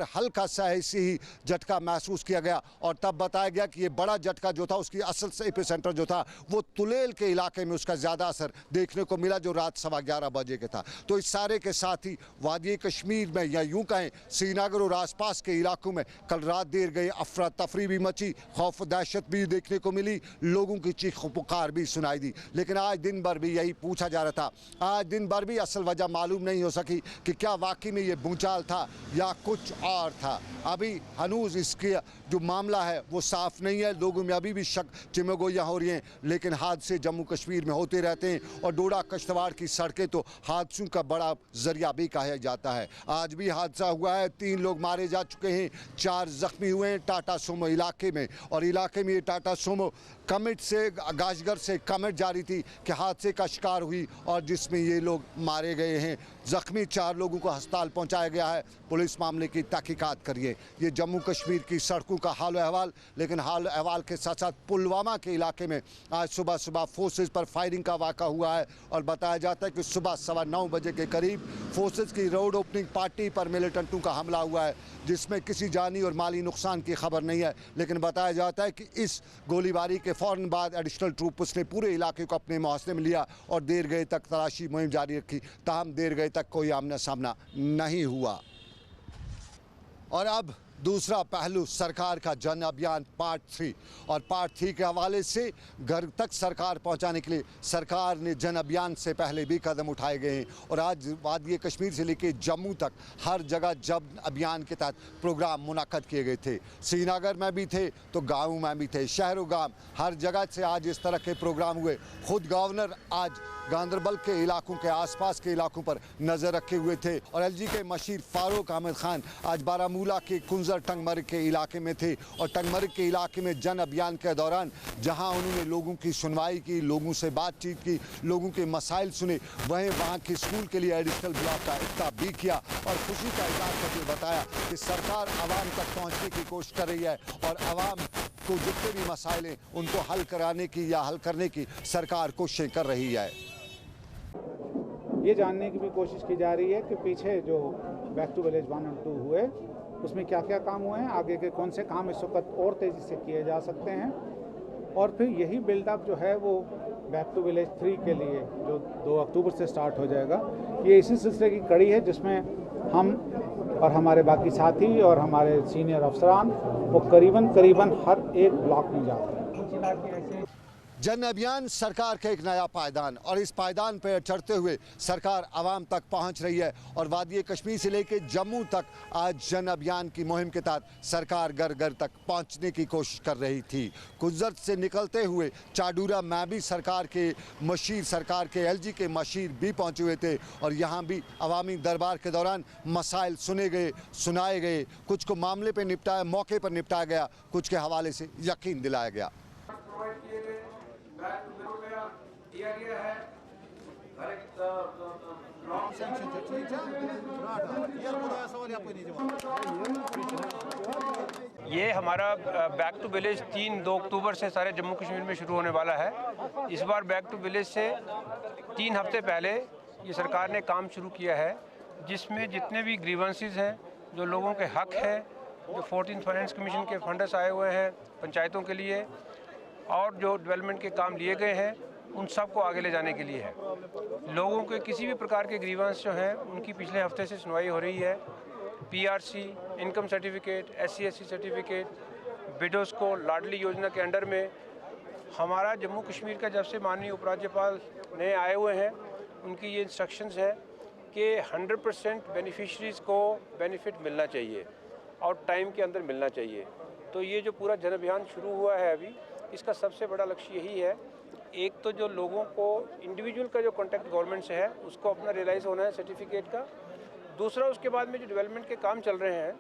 हल्का सा ऐसी ही झटका महसूस किया गया और तब बताया गया कि ये बड़ा झटका जो था उसकी असल से एपिसेंटर जो था वो तुलेल के इलाके में उसका ज़्यादा असर देखने को मिला जो रात 11:15 बजे के था। तो इस सारे के साथ ही वादी कश्मीर में या यूं कहें श्रीनगर और आसपास के इलाकों में कल रात देर गई अफरा तफरी भी मची, खौफ दहशत भी देखने को मिली, लोगों की चीख पुकार भी सुनाई दी। लेकिन आज दिन भर भी यही पूछा जा रहा था, आज दिन भर भी असल वजह मालूम नहीं हो सकी कि क्या वाकई में ये भूचाल था या कुछ और था। अभी हनूज इसके जो मामला है वो साफ नहीं है, लोगों में अभी भी शक चिमगोइयाँ हो रही हैं। लेकिन हादसे जम्मू कश्मीर में होते रहते हैं और डोडा कश्तवाड़ की सड़कें तो हादसों का बड़ा जरिया भी कहा जाता है। आज भी हादसा हुआ है, 3 लोग मारे जा चुके हैं, 4 जख्मी हुए हैं टाटा सोमो इलाके में। और इलाके में ये टाटा सोमो कमिट से गाजगर से कमिट जारी थी कि हादसे का शिकार हुई और जिसमें ये लोग मारे गए हैं। जख्मी 4 लोगों को अस्पताल पहुंचाया गया है। पुलिस मामले की तहकीकात करिए। ये जम्मू कश्मीर की सड़कों का हाल अहवाल। लेकिन हाल अहवाल के साथ साथ पुलवामा के इलाके में आज सुबह फोर्सेज पर फायरिंग का वाक़ा हुआ है और बताया जाता है कि सुबह 9:15 बजे के करीब फोर्सेज की रोड ओपनिंग पार्टी पर मिलिटेंटों का हमला हुआ है, जिसमें किसी जानी और माली नुकसान की खबर नहीं है। लेकिन बताया जाता है कि इस गोलीबारी के फ़ौरन बाद एडिशनल ट्रूप्स ने पूरे इलाके को अपने मुहासरे में लिया और देर गए तक तलाशी मुहिम जारी रखी। ताहम देर गए तक कोई आमना सामना नहीं हुआ। और अब दूसरा पहलू सरकार का जन अभियान पार्ट 3 और पार्ट 3 के हवाले से घर तक सरकार पहुंचाने के लिए सरकार ने जन अभियान से पहले भी कदम उठाए गए हैं। और आज वादी कश्मीर से लेकर जम्मू तक हर जगह जब अभियान के तहत प्रोग्राम मुनक्कद किए गए थे। श्रीनगर में भी थे तो गाँव में भी थे, शहरों गाँव हर जगह से आज इस तरह के प्रोग्राम हुए। खुद गवर्नर आज गांदरबल के इलाकों के आसपास के इलाकों पर नज़र रखे हुए थे और एलजी के मशीर फारूक अहमद खान आज बारामूला के कुंजर टंगमर्ग के इलाके में थे। और टंगमर्ग के इलाके में जन अभियान के दौरान जहां उन्होंने लोगों की सुनवाई की, लोगों से बातचीत की, लोगों के मसाइल सुने, वहीं वहां के स्कूल के लिए एडिशनल ब्लॉक का इफ्ताह भी किया और खुशी का इजहार करके बताया कि सरकार आवाम तक पहुँचने की कोशिश कर रही है और आवाम को जितने भी मसाइल हैं उनको हल कराने की या हल करने की सरकार कोशिशें कर रही है। ये जानने की भी कोशिश की जा रही है कि पीछे जो बैक टू विलेज 1 और 2 हुए उसमें क्या क्या काम हुए हैं, आगे के कौन से काम इस वक्त और तेज़ी से किए जा सकते हैं। और फिर यही बिल्डअप जो है वो बैक टू विलेज 3 के लिए जो 2 अक्टूबर से स्टार्ट हो जाएगा, ये इसी सिलसिले की कड़ी है जिसमें हम और हमारे बाकी साथी और हमारे सीनियर अफसरान वो करीबन हर एक ब्लॉक में जाते हैं। जन अभियान सरकार का एक नया पायदान और इस पायदान पर चढ़ते हुए सरकार आवाम तक पहुंच रही है। और वादी कश्मीर से लेकर जम्मू तक आज जन अभियान की मुहिम के तहत सरकार घर घर तक पहुंचने की कोशिश कर रही थी। गुजरत से निकलते हुए चाडूरा में भी सरकार के मशीर, सरकार के एलजी के मशीर भी पहुंचे हुए थे और यहाँ भी अवामी दरबार के दौरान मसाइल सुने गए, सुनाए गए, कुछ को मामले पर निपटाया, मौके पर निपटाया गया, कुछ के हवाले से यकीन दिलाया गया। दिया गया है हर एक ये हमारा बैक टू विलेज 2 अक्टूबर से सारे जम्मू कश्मीर में शुरू होने वाला है। इस बार बैक टू विलेज से 3 हफ्ते पहले ये सरकार ने काम शुरू किया है, जिसमें जितने भी ग्रीवेंसेस हैं, जो लोगों के हक हैं, जो 14th फाइनेंस कमीशन के फंड्स आए हुए हैं पंचायतों के लिए और जो डेवलपमेंट के काम लिए गए हैं, उन सब को आगे ले जाने के लिए है। लोगों के किसी भी प्रकार के ग्रीवेंस जो हैं उनकी पिछले हफ्ते से सुनवाई हो रही है। PRC, income certificate, SC/SC certificate, widows को लाडली योजना के अंडर में हमारा जम्मू कश्मीर का जब से माननीय उपराज्यपाल नए आए हुए हैं उनकी ये इंस्ट्रक्शंस है कि 100% बेनिफिशरीज़ को बेनिफिट मिलना चाहिए और टाइम के अंदर मिलना चाहिए। तो ये जो पूरा जन अभियान शुरू हुआ है अभी, इसका सबसे बड़ा लक्ष्य यही है, एक तो जो लोगों को इंडिविजुअल का जो कॉन्टैक्ट गवर्नमेंट से है उसको अपना रियलाइज़ होना है सर्टिफिकेट का। दूसरा, उसके बाद में जो डेवलपमेंट के काम चल रहे हैं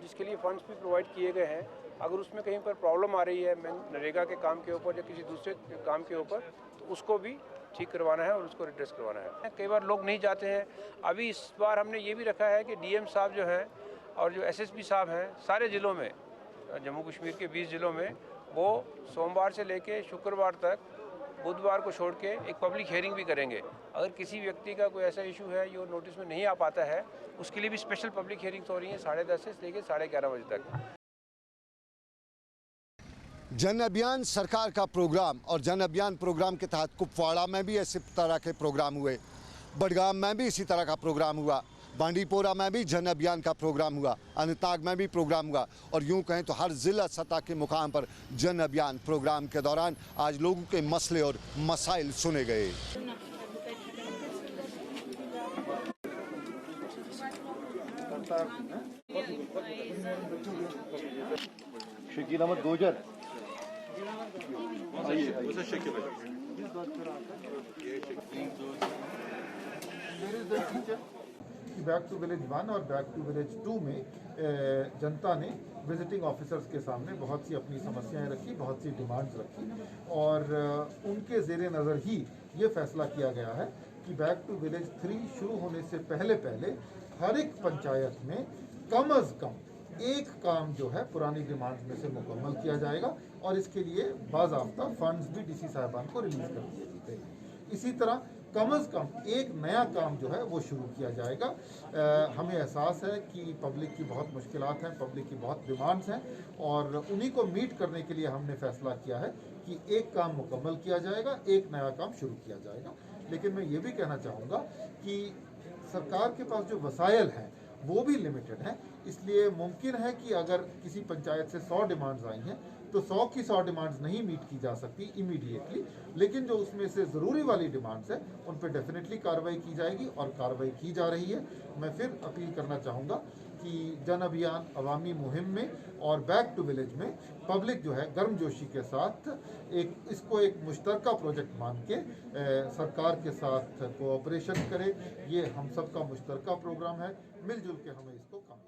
जिसके लिए फंड्स भी प्रोवाइड किए गए हैं, अगर उसमें कहीं पर प्रॉब्लम आ रही है नरेगा के काम के ऊपर या किसी दूसरे काम के ऊपर, तो उसको भी ठीक करवाना है और उसको रिड्रेस करवाना है। कई बार लोग नहीं जाते हैं। अभी इस बार हमने ये भी रखा है कि DM साहब जो हैं और जो SSP साहब हैं सारे ज़िलों में, जम्मू कश्मीर के 20 ज़िलों में, वो सोमवार से लेके शुक्रवार तक बुधवार को छोड़ के एक पब्लिक हियरिंग भी करेंगे। अगर किसी व्यक्ति का कोई ऐसा इशू है जो नोटिस में नहीं आ पाता है, उसके लिए भी स्पेशल पब्लिक हियरिंग्स हो रही हैं 10:30 से लेकर 11:30 बजे तक। जन अभियान सरकार का प्रोग्राम, और जन अभियान प्रोग्राम के तहत कुपवाड़ा में भी ऐसे तरह के प्रोग्राम हुए, बडगाम में भी इसी तरह का प्रोग्राम हुआ, बांडीपोरा में भी जन अभियान का प्रोग्राम हुआ, अनंतनाग में भी प्रोग्राम हुआ, और यूं कहें तो हर जिला सतह के मुकाम पर जन अभियान प्रोग्राम के दौरान आज लोगों के मसले और मसाइल सुने गए। Shakeel Ahmed goes back to village 1 और बैक टू विलेज 2 में जनता ने विजिटिंग ऑफिसर्स के सामने बहुत सी अपनी समस्याएं रखी, बहुत सी डिमांड्स रखी, और उनके ज़ेरे नज़र ही ये फैसला किया गया है कि बैक टू विलेज 3 शुरू होने से पहले हर एक पंचायत में कम अज़ कम एक काम जो है पुरानी डिमांड्स में से मुकम्मल किया जाएगा, और इसके लिए बाज़ाब्ता फंड्स भी डीसी साहिबान को रिलीज़ कर दिए जाते हैं। इसी तरह कम अज़ कम एक नया काम जो है वो शुरू किया जाएगा। हमें एहसास है कि पब्लिक की बहुत मुश्किलात हैं, पब्लिक की बहुत डिमांड्स हैं, और उन्हीं को मीट करने के लिए हमने फैसला किया है कि एक काम मुकम्मल किया जाएगा, एक नया काम शुरू किया जाएगा। लेकिन मैं ये भी कहना चाहूँगा कि सरकार के पास जो वसाइल हैं वो भी लिमिटेड हैं, इसलिए मुमकिन है कि अगर किसी पंचायत से 100 डिमांड्स आई हैं तो 100 की 100 डिमांड्स नहीं मीट की जा सकती इमीडिएटली, लेकिन जो उसमें से ज़रूरी वाली डिमांड्स हैं उन पर डेफिनेटली कार्रवाई की जाएगी, और कार्रवाई की जा रही है। मैं फिर अपील करना चाहूँगा कि जन अभियान अवामी मुहिम में और बैक टू विलेज में पब्लिक जो है गर्मजोशी के साथ इसको एक मुश्तरका प्रोजेक्ट मान के सरकार के साथ कोऑपरेशन करे। ये हम सब का मुश्तरका प्रोग्राम है, मिलजुल के हमें इसको कामयाब।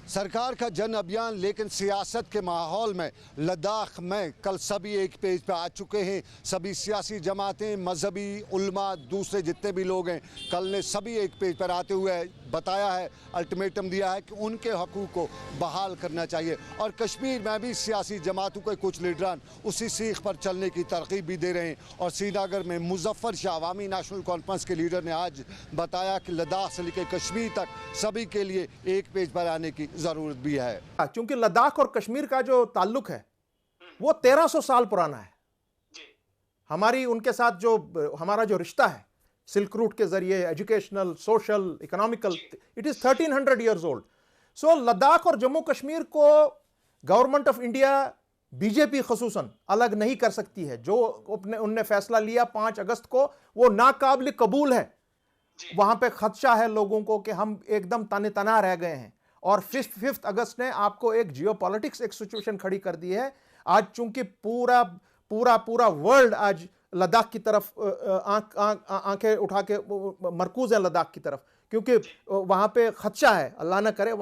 सरकार का जन अभियान, लेकिन सियासत के माहौल में लद्दाख में कल सभी एक पेज पे आ चुके हैं। सभी सियासी जमातें, मजहबी उल्मा, दूसरे जितने भी लोग हैं, कल ने सभी एक पेज पर आते हुए बताया है, अल्टीमेटम दिया है कि उनके हकूक़ को बहाल करना चाहिए। और कश्मीर में भी सियासी जमातों के कुछ लीडरान उसी सीख पर चलने की तरकीब भी दे रहे हैं। और श्रीनगर में मुजफ्फर शाह अवामी नेशनल कॉन्फ्रेंस के लीडर ने आज बताया कि लद्दाख से लेकर कश्मीर तक सभी के लिए एक पेज पर आने की ज़रूरत भी है। क्योंकि लद्दाख और कश्मीर का जो ताल्लुक है वो 1300 साल पुराना है। हमारी उनके साथ जो हमारा जो रिश्ता है सिल्क रूट के जरिए, educational, social, economical, it is 1300 years old. So Ladakh और जम्मू कश्मीर को गवर्नमेंट ऑफ इंडिया, बीजेपी खसूसन अलग नहीं कर सकती है। जो उनने फैसला लिया 5 अगस्त को वो नाकाबिल कबूल है। वहां पे खदशा है लोगों को कि हम एकदम ताने तना रह गए हैं। और 5 अगस्त ने आपको एक जियोपॉलिटिक्स एक सिचुएशन खड़ी कर दी है। आज चूंकि पूरा वर्ल्ड आज लद्दाख की तरफ आंखें उठा के मरकूज है लद्दाख की तरफ, क्योंकि वहां पे खदशा है, अल्लाह ना करे वहां